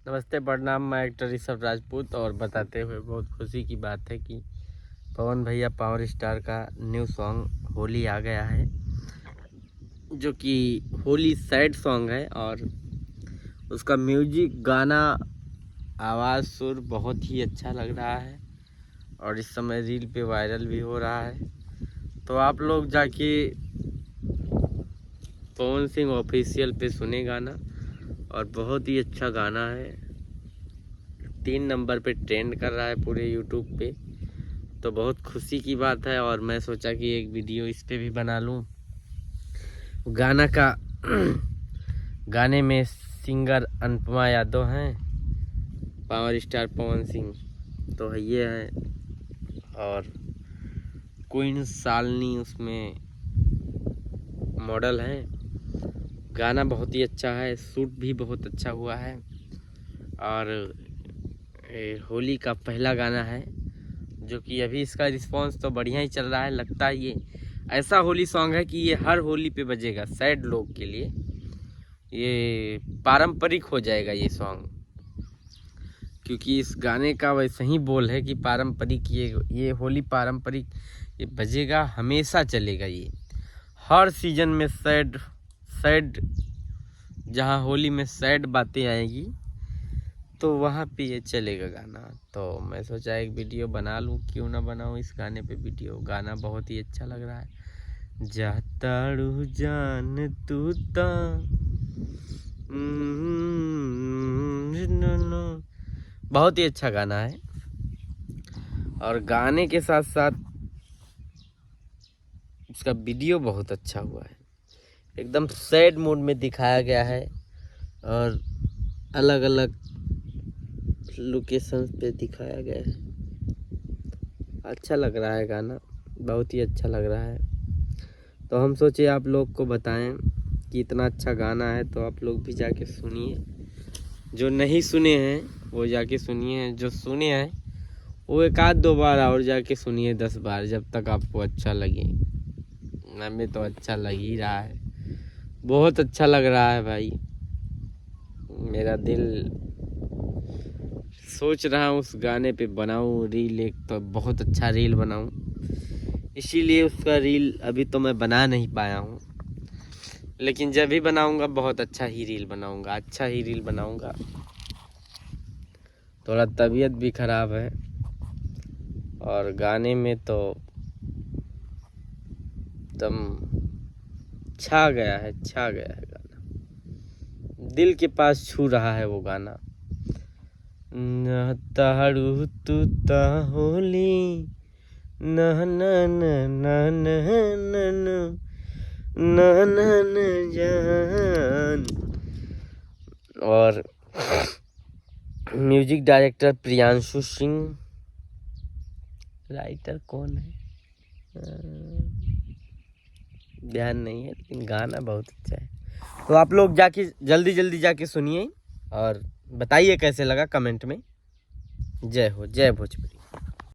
नमस्ते प्रणाम। मैं एक्टर ऋषभ राजपूत और बताते हुए बहुत खुशी की बात है कि पवन भैया पावर स्टार का न्यू सॉन्ग होली आ गया है, जो कि होली सैड सॉन्ग है और उसका म्यूजिक, गाना, आवाज़, सुर बहुत ही अच्छा लग रहा है और इस समय रील पे वायरल भी हो रहा है। तो आप लोग जाके पवन सिंह ऑफिशियल पे सुने गाना और बहुत ही अच्छा गाना है। 3 नंबर पे ट्रेंड कर रहा है पूरे यूट्यूब पे, तो बहुत खुशी की बात है। और मैं सोचा कि एक वीडियो इस पे भी बना लूं। गाना का गाने में सिंगर अनुपमा यादव हैं, पावर स्टार पवन सिंह तो ये हैं और क्वीन शालिनी उसमें मॉडल हैं। गाना बहुत ही अच्छा है, शूट भी बहुत अच्छा हुआ है और होली का पहला गाना है, जो कि अभी इसका रिस्पांस तो बढ़िया ही चल रहा है। लगता है ये ऐसा होली सॉन्ग है कि ये हर होली पे बजेगा। सैड लोग के लिए ये पारंपरिक हो जाएगा ये सॉन्ग, क्योंकि इस गाने का वैसे ही बोल है कि पारंपरिक ये होली पारंपरिक ये बजेगा, हमेशा चलेगा। ये हर सीजन में सैड जहाँ होली में सैड बातें आएगी तो वहाँ पे ये चलेगा गाना। तो मैं सोचा एक वीडियो बना लूँ, क्यों ना बनाऊँ इस गाने पे वीडियो। गाना बहुत ही अच्छा लग रहा है। जाताड़ू जान तू ता बहुत ही अच्छा गाना है और गाने के साथ साथ इसका वीडियो बहुत अच्छा हुआ है। एकदम सैड मोड में दिखाया गया है और अलग अलग लोकेशन पे दिखाया गया है। अच्छा लग रहा है गाना, बहुत ही अच्छा लग रहा है। तो हम सोचे आप लोग को बताएं कि इतना अच्छा गाना है, तो आप लोग भी जाके सुनिए। जो नहीं सुने हैं वो जाके सुनिए, जो सुने हैं वो एक आध दो बार और जाके सुनिए, 10 बार, जब तक आपको अच्छा लगे। हमें तो अच्छा लग ही रहा है, बहुत अच्छा लग रहा है भाई। मेरा दिल सोच रहा हूँ उस गाने पे बनाऊँ रील, एक तो बहुत अच्छा रील बनाऊँ, इसीलिए उसका रील अभी तो मैं बना नहीं पाया हूँ, लेकिन जब भी बनाऊँगा बहुत अच्छा ही रील बनाऊँगा, अच्छा ही रील बनाऊँगा। थोड़ा तबीयत भी ख़राब है और गाने में तो एकदम छा गया है गाना, दिल के पास छू रहा है वो गाना। न ताड़ू तू ता होली न न न न न न न जान। और music director Priyanshu Singh, writer कौन है ध्यान नहीं है, लेकिन गाना बहुत अच्छा है। तो आप लोग जाके जल्दी जाके सुनिए और बताइए कैसे लगा कमेंट में। जय हो, जय भोजपुरी।